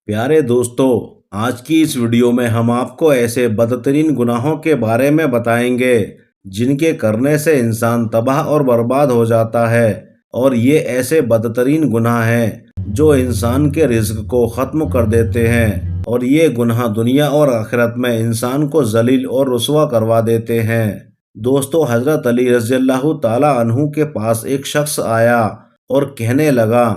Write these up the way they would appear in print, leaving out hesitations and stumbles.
प्यारे दोस्तों, आज की इस वीडियो में हम आपको ऐसे बदतरीन गुनाहों के बारे में बताएंगे जिनके करने से इंसान तबाह और बर्बाद हो जाता है। और ये ऐसे बदतरीन गुनाह हैं जो इंसान के रिज़्क को ख़त्म कर देते हैं, और ये गुनाह दुनिया और आखिरत में इंसान को जलील और रुसवा करवा देते हैं। दोस्तों, हज़रत अली रज़ियल्लाहु ताला अन्हु के पास एक शख्स आया और कहने लगा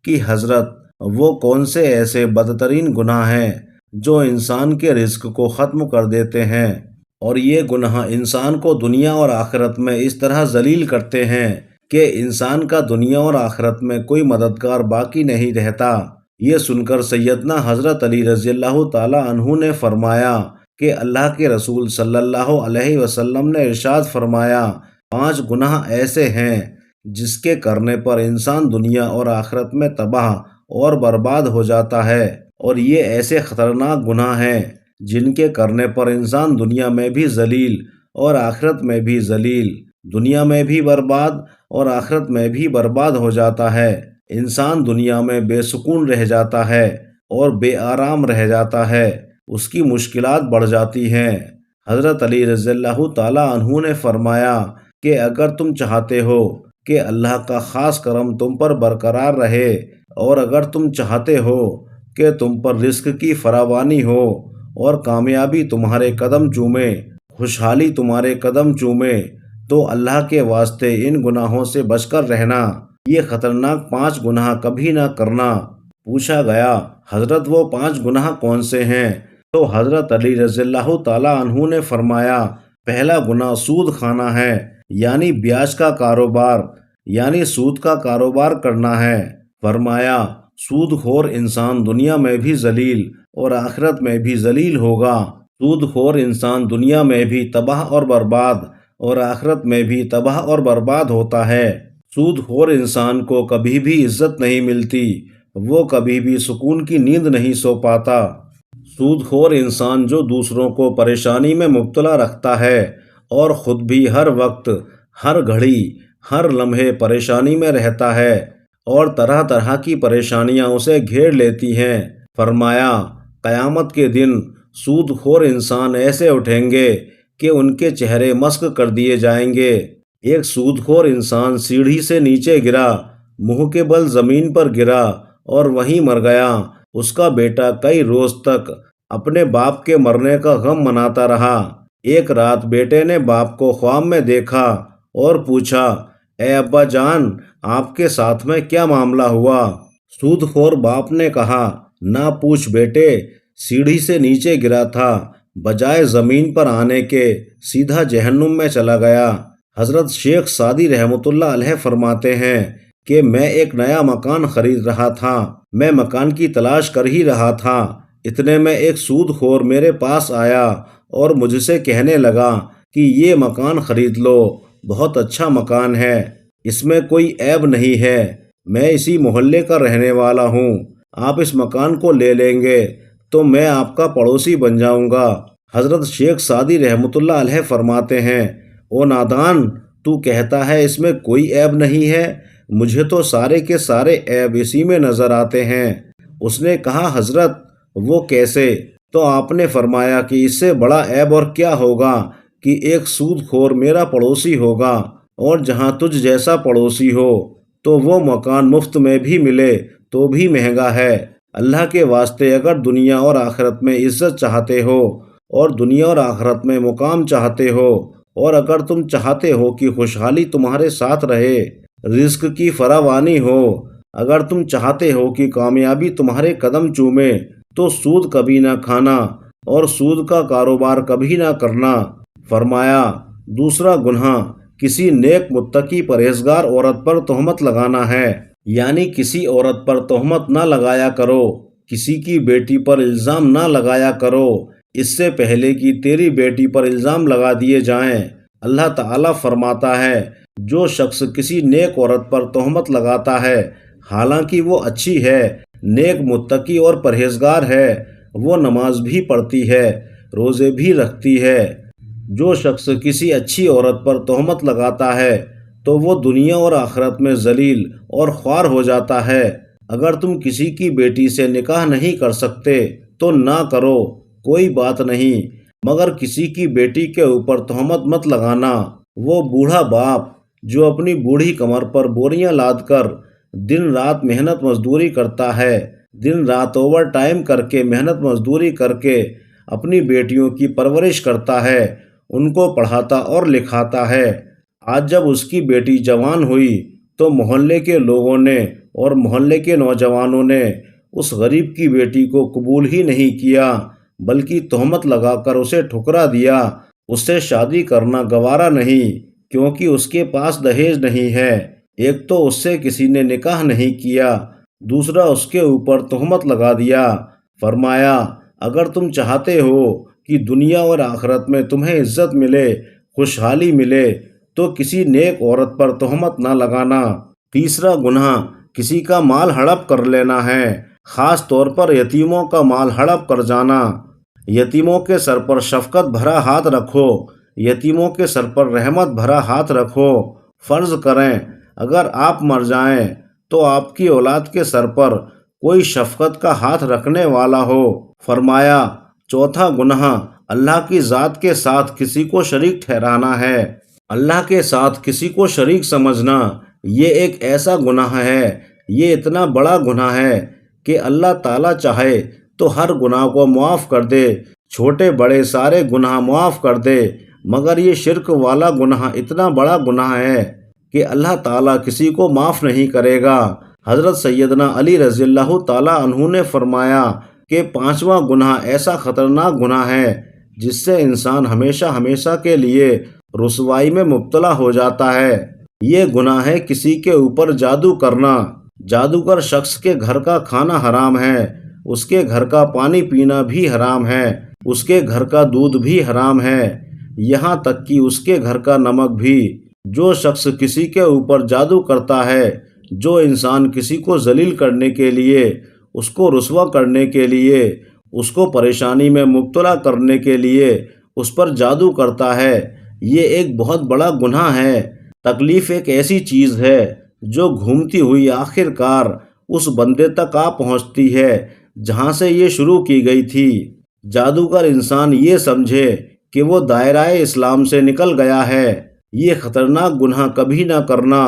कि हज़रत, वो कौन से ऐसे बदतरीन गुनाह हैं जो इंसान के रिज़्क को ख़त्म कर देते हैं, और ये गुनाह इंसान को दुनिया और आखिरत में इस तरह जलील करते हैं कि इंसान का दुनिया और आखिरत में कोई मददगार बाकी नहीं रहता। ये सुनकर सैयदना हज़रत अली रज़ियल्लाहु ताला अन्हु ने फरमाया कि अल्लाह के रसूल सल्लल्लाहु अलैहि वसल्लम ने इरशाद फरमाया, 5 गुनाह ऐसे हैं जिसके करने पर इंसान दुनिया और आखिरत में तबाह और बर्बाद हो जाता है। और ये ऐसे ख़तरनाक गुनाह हैं जिनके करने पर इंसान दुनिया में भी जलील और आखिरत में भी जलील, दुनिया में भी बर्बाद और आखिरत में भी बर्बाद हो जाता है। इंसान दुनिया में बेसुकून रह जाता है और बेआराम रह जाता है, उसकी मुश्किलात बढ़ जाती हैं। हज़रत अली रज़ियल्लाहु ताला अन्हु ने फरमाया कि अगर तुम चाहते हो कि अल्लाह का ख़ास करम तुम पर बरकरार रहे, और अगर तुम चाहते हो कि तुम पर रिस्क की फरावानी हो और कामयाबी तुम्हारे कदम चूमे, खुशहाली तुम्हारे कदम चूमे, तो अल्लाह के वास्ते इन गुनाहों से बचकर रहना। ये ख़तरनाक 5 गुनाह कभी ना करना। पूछा गया, हज़रत वो 5 गुनाह कौन से हैं? तो हज़रत अली रज़ियल्लाहु ताला अन्हु ने फरमाया, पहला गुनाह सूद खाना है, यानी ब्याज का कारोबार, यानी सूद का कारोबार करना है। फरमाया, सूदखोर इंसान दुनिया में भी जलील और आखिरत में भी जलील होगा। सूदखोर इंसान दुनिया में भी तबाह और बर्बाद और आखिरत में भी तबाह और बर्बाद होता है। सूदखोर इंसान को कभी भी इज्जत नहीं मिलती, वो कभी भी सुकून की नींद नहीं सो पाता। सूदखोर इंसान जो दूसरों को परेशानी में मुब्तला रखता है और ख़ुद भी हर वक्त, हर घड़ी, हर लम्हे परेशानी में रहता है, और तरह तरह की परेशानियां उसे घेर लेती हैं। फरमाया, क़यामत के दिन सूदखोर इंसान ऐसे उठेंगे कि उनके चेहरे मस्क कर दिए जाएंगे। एक सूदखोर इंसान सीढ़ी से नीचे गिरा, मुंह के बल ज़मीन पर गिरा और वहीं मर गया। उसका बेटा कई रोज़ तक अपने बाप के मरने का गम मनाता रहा। एक रात बेटे ने बाप को ख्वाब में देखा और पूछा, ए अब्बा जान, आपके साथ में क्या मामला हुआ? सूदखोर बाप ने कहा, ना पूछ बेटे, सीढ़ी से नीचे गिरा था, बजाय ज़मीन पर आने के सीधा जहन्नुम में चला गया। हज़रत शेख सादी रहमतुल्लाह अलैह फरमाते हैं कि मैं एक नया मकान खरीद रहा था, मैं मकान की तलाश कर ही रहा था, इतने में एक सूदखोर मेरे पास आया और मुझसे कहने लगा कि ये मकान खरीद लो, बहुत अच्छा मकान है, इसमें कोई ऐब नहीं है, मैं इसी मोहल्ले का रहने वाला हूँ, आप इस मकान को ले लेंगे तो मैं आपका पड़ोसी बन जाऊँगा। हज़रत शेख सादी रहमतुल्लाह अलैह फरमाते हैं, ओ नादान, तू कहता है इसमें कोई ऐब नहीं है, मुझे तो सारे के सारे ऐब इसी में नज़र आते हैं। उसने कहा, हज़रत वो कैसे? तो आपने फरमाया कि इससे बड़ा ऐब और क्या होगा कि एक सूदखोर मेरा पड़ोसी होगा, और जहाँ तुझ जैसा पड़ोसी हो तो वो मकान मुफ्त में भी मिले तो भी महंगा है। अल्लाह के वास्ते अगर दुनिया और आखिरत में इज्जत चाहते हो और दुनिया और आखिरत में मुकाम चाहते हो, और अगर तुम चाहते हो कि खुशहाली तुम्हारे साथ रहे, रिस्क की फरावानी हो, अगर तुम चाहते हो कि कामयाबी तुम्हारे कदम चूमे, तो सूद कभी ना खाना और सूद का कारोबार कभी ना करना। फरमाया, दूसरा गुनाह किसी नेक मुत्तकी परहेजगार औरत पर तोहमत लगाना है, यानी किसी औरत पर तोहमत ना लगाया करो, किसी की बेटी पर इल्ज़ाम ना लगाया करो इससे पहले कि तेरी बेटी पर इल्ज़ाम लगा दिए जाएं। अल्लाह ताला फरमाता है, जो शख्स किसी नेक औरत पर तोहमत लगाता है, हालांकि वो अच्छी है, नेक मुत्तकी और परहेजगार है, वो नमाज भी पढ़ती है, रोज़े भी रखती है, जो शख्स किसी अच्छी औरत पर तोहमत लगाता है तो वो दुनिया और आखिरत में जलील और ख्वार हो जाता है। اگر تم کسی کی بیٹی سے نکاح نہیں کر سکتے تو نہ کرو، کوئی بات نہیں، مگر کسی کی بیٹی کے اوپر تہمت مت لگانا۔ وہ بوڑھا باپ جو اپنی بوڑھی کمر پر بوریاں لاد کر دن رات محنت مزدوری کرتا ہے، دن رات اوور ٹائم کر کے محنت مزدوری کر کے اپنی بیٹیوں کی پرورش کرتا ہے، ان کو پڑھاتا اور لکھاتا ہے، آج جب اس کی بیٹی جوان ہوئی تو محلے کے لوگوں نے اور محلے کے نوجوانوں نے اس غریب کی بیٹی کو قبول ہی نہیں کیا، بلکہ تہمت لگا کر اسے ٹھکرا دیا۔ اس سے شادی کرنا گوارا نہیں، کیونکہ اس کے پاس دہیج نہیں ہے۔ ایک تو اس سے کسی نے نکاح نہیں کیا، دوسرا اس کے اوپر تہمت لگا دیا۔ فرمایا، اگر تم چاہتے ہو کہ دنیا اور آخرت میں تمہیں عزت ملے، خوشحالی ملے، تو کسی نیک عورت پر تہمت نہ لگانا۔ تیسرا گناہ کسی کا مال ہڑپ کر لینا ہے، خاص طور پر یتیموں کا مال ہڑپ کر جانا۔ یتیموں کے سر پر شفقت بھرا ہاتھ رکھو، یتیموں کے سر پر رحمت بھرا ہاتھ رکھو۔ فرض کریں اگر آپ مر جائیں تو آپ کی اولاد کے سر پر کوئی شفقت کا ہاتھ رکھنے والا ہو۔ فرمایا، چوتھا گناہ اللہ کی ذات کے ساتھ کسی کو شریک ٹھہرانا ہے۔ اللہ کے ساتھ کسی کو شریک سمجھنا یہ ایک ایسا گناہ ہے، یہ اتنا بڑا گناہ ہے کہ اللہ تعالیٰ چاہے تو ہر گناہ کو معاف کر دے، چھوٹے بڑے سارے گناہ معاف کر دے، مگر یہ شرک والا گناہ اتنا بڑا گناہ ہے کہ اللہ تعالیٰ کسی کو معاف نہیں کرے گا۔ حضرت سیدنا علی رضی اللہ تعالیٰ عنہ نے فرمایا کہ پانچواں گناہ ایسا خطرناک گناہ ہے جس سے انسان ہمیشہ ہمیشہ کے لیے رسوائی میں مبتلا ہو جاتا ہے۔ یہ گناہ ہے کسی کے اوپر جادو کرنا۔ جادوگر شخص کے گھر کا کھانا حرام ہے، اس کے گھر کا پانی پینا بھی حرام ہے، اس کے گھر کا دودھ بھی حرام ہے، یہاں تک کہ اس کے گھر کا نمک بھی۔ جو شخص کسی کے اوپر جادو کرتا ہے، جو انسان کسی کو ذلیل کرنے کے لیے، اس کو رسوا کرنے کے لیے، اس کو پریشانی میں مبتلا کرنے کے لیے اس پر جادو کرتا ہے، یہ ایک بہت بڑا گناہ ہے۔ تکلیف ایک ایسی چیز ہے جو گھومتی ہوئی آخر کار اس بندے تک آ پہنچتی ہے جہاں سے یہ شروع کی گئی تھی۔ جادوگر انسان یہ سمجھے کہ وہ دائرہ اسلام سے نکل گیا ہے، یہ خطرناک گناہ کبھی نہ کرنا۔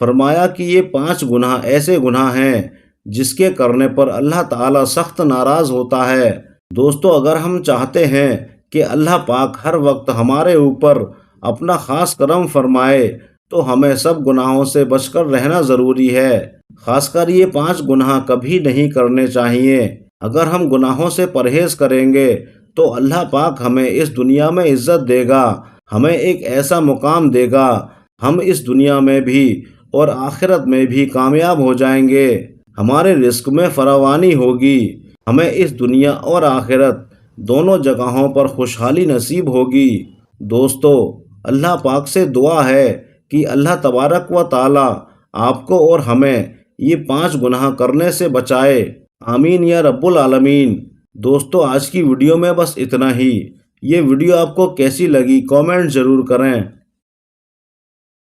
فرمایا کہ یہ 5 گناہ ایسے گناہ ہیں جس کے کرنے پر اللہ تعالیٰ سخت ناراض ہوتا ہے۔ دوستو، اگر ہم چاہتے ہیں کہ اللہ پاک ہر وقت ہمارے اوپر اپنا خاص کرم فرمائے تو ہمیں سب گناہوں سے بچ کر رہنا ضروری ہے، خاص کر یہ 5 گناہ کبھی نہیں کرنے چاہیے۔ اگر ہم گناہوں سے پرہیز کریں گے تو اللہ پاک ہمیں اس دنیا میں عزت دے گا، ہمیں ایک ایسا مقام دے گا، ہم اس دنیا میں بھی اور آخرت میں بھی کامیاب ہو جائیں گے، ہمارے رزق میں فراوانی ہوگی، ہمیں اس دنیا اور آخرت دونوں جگہوں پر خوشحالی نصیب ہوگی۔ دوستو، اللہ پاک سے دعا ہے کہ اللہ تبارک و تعالی آپ کو اور ہمیں یہ 5 گناہ کرنے سے بچائے، آمین یا رب العالمین۔ دوستو، آج کی ویڈیو میں بس اتنا ہی۔ یہ ویڈیو آپ کو کیسی لگی کامنٹ ضرور کریں۔